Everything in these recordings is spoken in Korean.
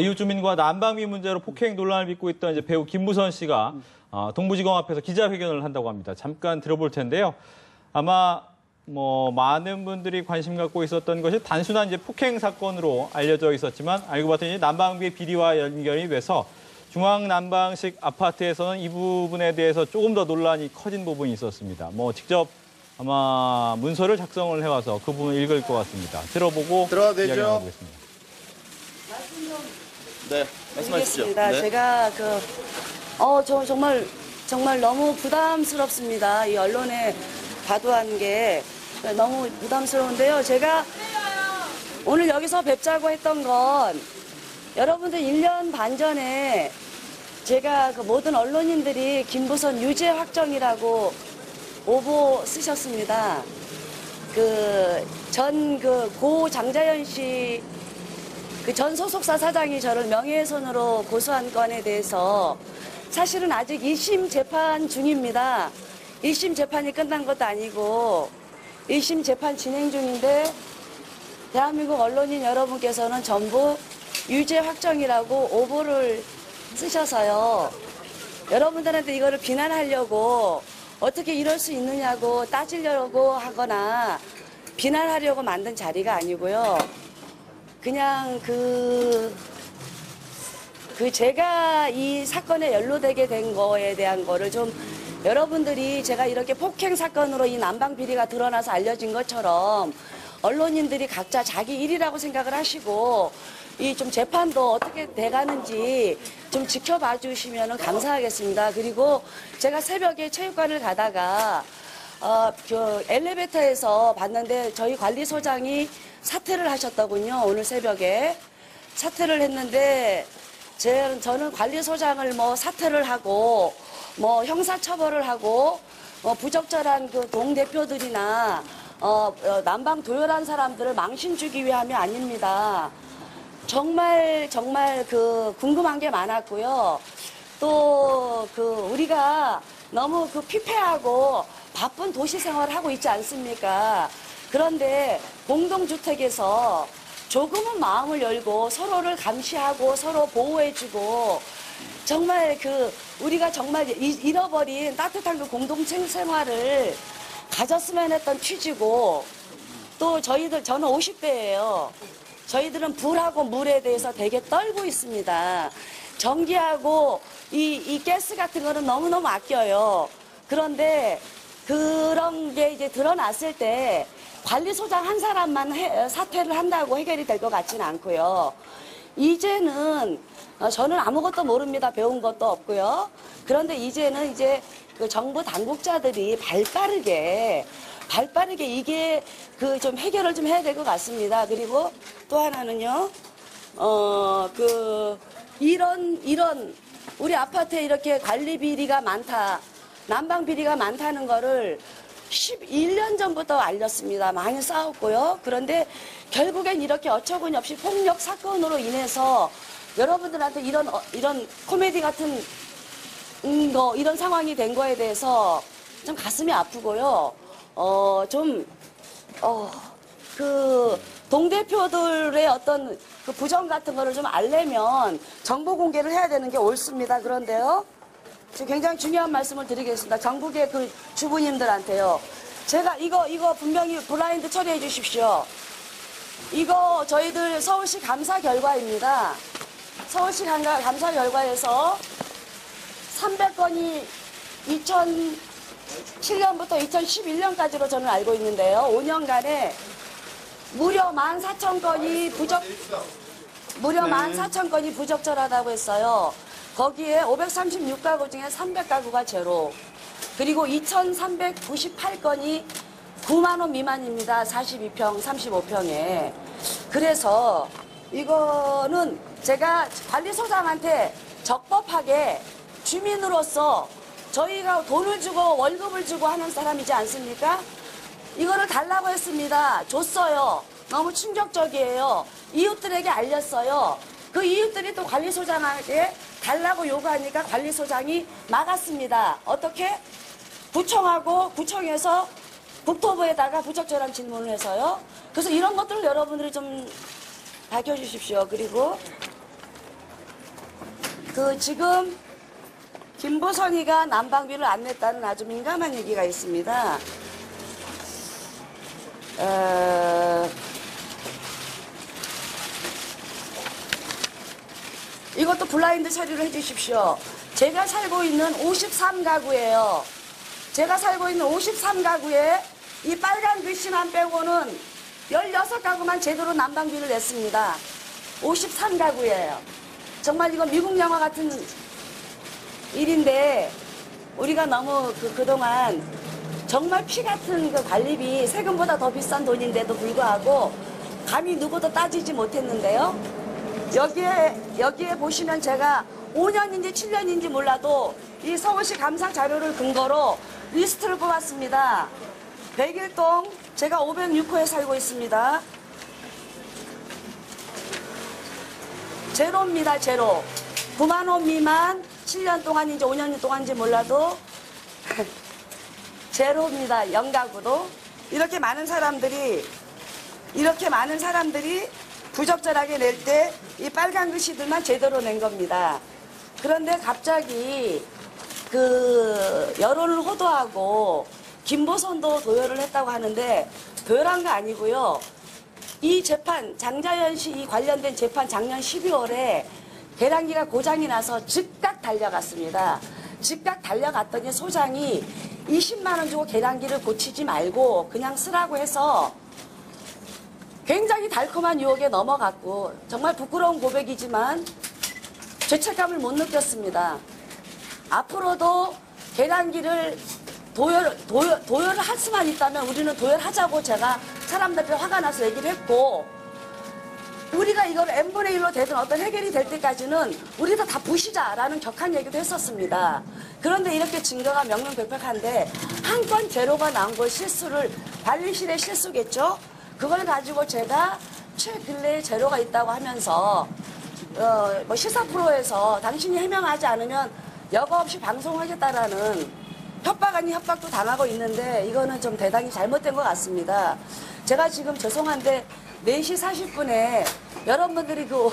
이웃 주민과 난방비 문제로 폭행 논란을 빚고 있던 이제 배우 김무선 씨가 동부지검 앞에서 기자회견을 한다고 합니다. 잠깐 들어볼 텐데요. 아마 많은 분들이 관심 갖고 있었던 것이 단순한 이제 폭행 사건으로 알려져 있었지만 알고 봤더니 난방비 비리와 연결이 돼서 중앙난방식 아파트에서는 이 부분에 대해서 조금 더 논란이 커진 부분이 있었습니다. 직접 아마 문서를 작성을 해와서 그 부분을 읽을 것 같습니다. 들어보고 이야기 나눠보겠습니다. 네, 말씀하십시오. 네. 제가 정말 너무 부담스럽습니다. 이 언론에 과도한 게 너무 부담스러운데요. 제가 오늘 여기서 뵙자고 했던 건 여러분들 1년 반 전에 제가 모든 언론인들이 김무선 유죄 확정이라고 오보 쓰셨습니다. 고 장자연 씨 전 소속사 사장이 저를 명예훼손으로 고소한 건에 대해서 사실은 아직 1심 재판 중입니다. 1심 재판이 끝난 것도 아니고 1심 재판 진행 중인데 대한민국 언론인 여러분께서는 전부 유죄 확정이라고 오보를 쓰셔서요. 여러분들한테 이거를 비난하려고 어떻게 이럴 수 있느냐고 따지려고 하거나 비난하려고 만든 자리가 아니고요. 그냥 제가 이 사건에 연루되게 된 거에 대한 거를 좀 여러분들이 제가 이렇게 폭행 사건으로 이 난방 비리가 드러나서 알려진 것처럼 언론인들이 각자 자기 일이라고 생각을 하시고 이 좀 재판도 어떻게 돼가는지 좀 지켜봐 주시면 감사하겠습니다. 그리고 제가 새벽에 체육관을 가다가 엘리베이터에서 봤는데 저희 관리소장이 사퇴를 하셨더군요. 오늘 새벽에 사퇴를 했는데 저는 관리소장을 사퇴를 하고 형사처벌을 하고 부적절한 동대표들이나 난방 도열한 사람들을 망신 주기 위함이 아닙니다. 정말 궁금한 게 많았고요. 또 우리가 너무 피폐하고 바쁜 도시 생활을 하고 있지 않습니까? 그런데 공동주택에서 조금은 마음을 열고 서로를 감시하고 서로 보호해주고 정말 우리가 정말 잃어버린 따뜻한 공동체 생활을 가졌으면 했던 취지고 또 저는 50대예요. 저희들은 불하고 물에 대해서 되게 떨고 있습니다. 전기하고 이 가스 같은 거는 너무너무 아껴요. 그런데 그런 게 이제 드러났을 때 관리소장 한 사람만 사퇴를 한다고 해결이 될 것 같지는 않고요. 이제는 저는 아무것도 모릅니다. 배운 것도 없고요. 그런데 이제는 정부 당국자들이 발빠르게 이게 좀 해결을 좀 해야 될 것 같습니다. 그리고 또 하나는요, 이런 우리 아파트에 이렇게 관리 비리가 많다, 난방 비리가 많다는 거를 11년 전부터 알렸습니다. 많이 싸웠고요. 그런데 결국엔 이렇게 어처구니없이 폭력 사건으로 인해서 여러분들한테 이런 코미디 같은 이런 상황이 된 거에 대해서 좀 가슴이 아프고요. 동대표들의 어떤 부정 같은 거를 좀 알려면 정보 공개를 해야 되는 게 옳습니다. 그런데요. 지금 굉장히 중요한 말씀을 드리겠습니다. 전국의 주부님들한테요. 제가 이거 분명히 블라인드 처리해 주십시오. 이거 저희들 서울시 감사 결과입니다. 서울시 감사 결과에서 300건이 2007년부터 2011년까지로 저는 알고 있는데요. 5년간에 무려 14,000건이 부적절하다고 했어요. 거기에 536가구 중에 300가구가 제로. 그리고 2,398건이 9만 원 미만입니다. 42평, 35평에. 그래서 이거는 제가 관리소장한테 적법하게 주민으로서 저희가 돈을 주고 월급을 주고 하는 사람이지 않습니까? 이거를 달라고 했습니다. 줬어요. 너무 충격적이에요. 이웃들에게 알렸어요. 그 이웃들이 또 관리소장에게 달라고 요구하니까 관리소장이 막았습니다. 어떻게? 구청에서 국토부에다가 부적절한 질문을 해서요. 그래서 이런 것들을 여러분들이 좀 밝혀주십시오. 그리고 지금 김보선이가 난방비를 안 냈다는 아주 민감한 얘기가 있습니다. 이것도 블라인드 처리를 해주십시오. 제가 살고 있는 53가구예요. 제가 살고 있는 53가구에 이 빨간 글씨만 빼고는 16가구만 제대로 난방비를 냈습니다. 53가구예요. 정말 이거 미국 영화 같은 일인데 우리가 너무 그동안 정말 피 같은 그 관리비 세금보다 더 비싼 돈인데도 불구하고 감히 누구도 따지지 못했는데요. 여기에 보시면 제가 5년인지 7년인지 몰라도 이 서울시 감사 자료를 근거로 리스트를 뽑았습니다. 백일동 제가 506호에 살고 있습니다. 제로입니다. 제로. 9만 원 미만 7년 동안인지 5년 동안인지 몰라도 제로입니다. 영가구도. 이렇게 많은 사람들이 부적절하게 낼 때 이 빨간 글씨들만 제대로 낸 겁니다. 그런데 갑자기 그 여론을 호도하고 김보선도 도열을 했다고 하는데 도열한 거 아니고요. 이 재판, 장자연 씨 이 관련된 재판 작년 12월에 계량기가 고장이 나서 즉각 달려갔습니다. 즉각 달려갔더니 소장이 20만 원 주고 계량기를 고치지 말고 그냥 쓰라고 해서 굉장히 달콤한 유혹에 넘어갔고 정말 부끄러운 고백이지만 죄책감을 못 느꼈습니다. 앞으로도 계량기를 도열을 할 수만 있다면 우리는 도열하자고 제가 사람들한테 화가 나서 얘기를 했고 우리가 이걸 n분의 1로 되든 어떤 해결이 될 때까지는 우리도 다 부시자라는 격한 얘기도 했었습니다. 그런데 이렇게 증거가 명명백백한데 한 건 제로가 나온 걸 실수를 관리실의 실수겠죠? 그걸 가지고 제가 최근래에 제로가 있다고 하면서 뭐 시사 프로에서 당신이 해명하지 않으면 여과 없이 방송하겠다라는 협박 아닌 협박도 당하고 있는데 이거는 좀 대단히 잘못된 것 같습니다. 제가 지금 죄송한데 4시 40분에 여러분들이 그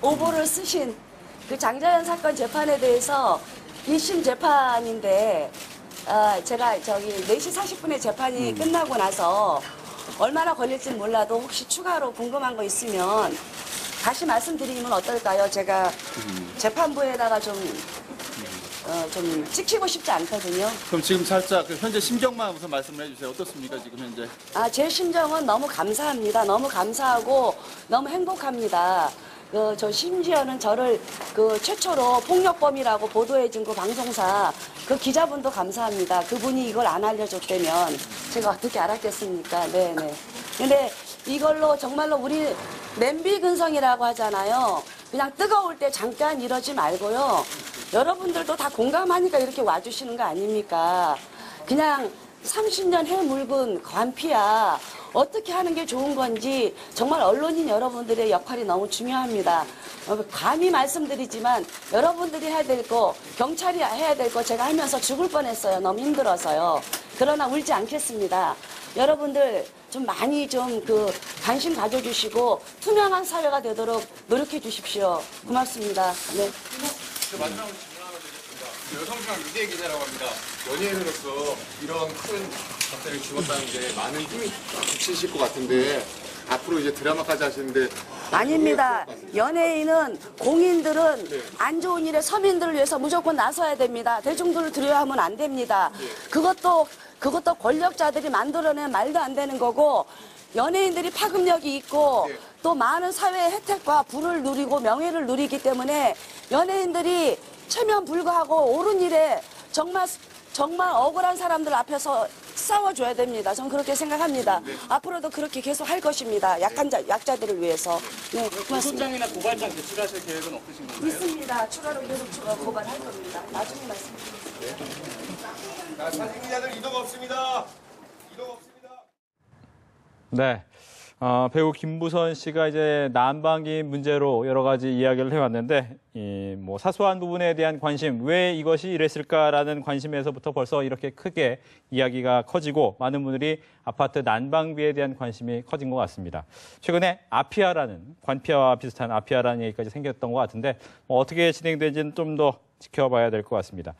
오보를 쓰신 그 장자연 사건 재판에 대해서 1심 재판인데 제가 저기 4시 40분에 재판이 끝나고 나서 얼마나 걸릴지 몰라도 혹시 추가로 궁금한 거 있으면 다시 말씀드리면 어떨까요? 제가 재판부에다가 좀 찍히고 싶지 않거든요. 그럼 지금 살짝 그 현재 심정만 우선 말씀을 해주세요. 어떻습니까, 지금 현재? 제 심정은 너무 감사합니다. 너무 감사하고 너무 행복합니다. 저 심지어는 저를 최초로 폭력범이라고 보도해준 그 방송사 그 기자분도 감사합니다. 그분이 이걸 안 알려줬다면 제가 어떻게 알았겠습니까? 네네. 근데 이걸로 정말로 우리 냄비 근성이라고 하잖아요. 그냥 뜨거울 때 잠깐 이러지 말고요. 여러분들도 다 공감하니까 이렇게 와주시는 거 아닙니까? 그냥 30년 해물군 관피야. 어떻게 하는 게 좋은 건지 정말 언론인 여러분들의 역할이 너무 중요합니다. 감히 말씀드리지만 여러분들이 해야 될 거, 경찰이 해야 될 거 제가 하면서 죽을 뻔했어요. 너무 힘들어서요. 그러나 울지 않겠습니다. 여러분들 좀 많이 좀 관심 가져주시고 투명한 사회가 되도록 노력해 주십시오. 고맙습니다. 네. 마지막으로 질문 하나 드리겠습니다. 여성시장 유대 기자라고 합니다. 연예인으로서 이런 큰 사건을 죽었다는 게 많은 힘이 붙이실 것 같은데 앞으로 이제 드라마까지 하시는데 아닙니다. 연예인은 공인들은 안 좋은 일에 서민들을 위해서 무조건 나서야 됩니다. 대중들을 두려워하면 안 됩니다. 그것도 권력자들이 만들어낸 말도 안 되는 거고 연예인들이 파급력이 있고 또 많은 사회의 혜택과 부를 누리고 명예를 누리기 때문에 연예인들이 체면 불구하고 옳은 일에 정말 억울한 사람들 앞에서 싸워줘야 됩니다. 저는 그렇게 생각합니다. 앞으로도 그렇게 계속 할 것입니다. 약자들을 위해서. 네, 고맙습니다. 소장이나 고발장 제출하실 계획은 없으신 건가요? 있습니다. 추가로 계속 고발할 겁니다. 나중에 말씀드리겠습니다. 사진 기자들 이동 없습니다. 이동 없습니다. 네. 배우 김부선 씨가 이제 난방기 문제로 여러 가지 이야기를 해왔는데, 뭐 사소한 부분에 대한 관심, 왜 이것이 이랬을까라는 관심에서부터 벌써 이렇게 크게 이야기가 커지고 많은 분들이 아파트 난방비에 대한 관심이 커진 것 같습니다. 최근에 아피아라는, 관피아와 비슷한 아피아라는 얘기까지 생겼던 것 같은데, 어떻게 진행되는지는 좀 더 지켜봐야 될 것 같습니다.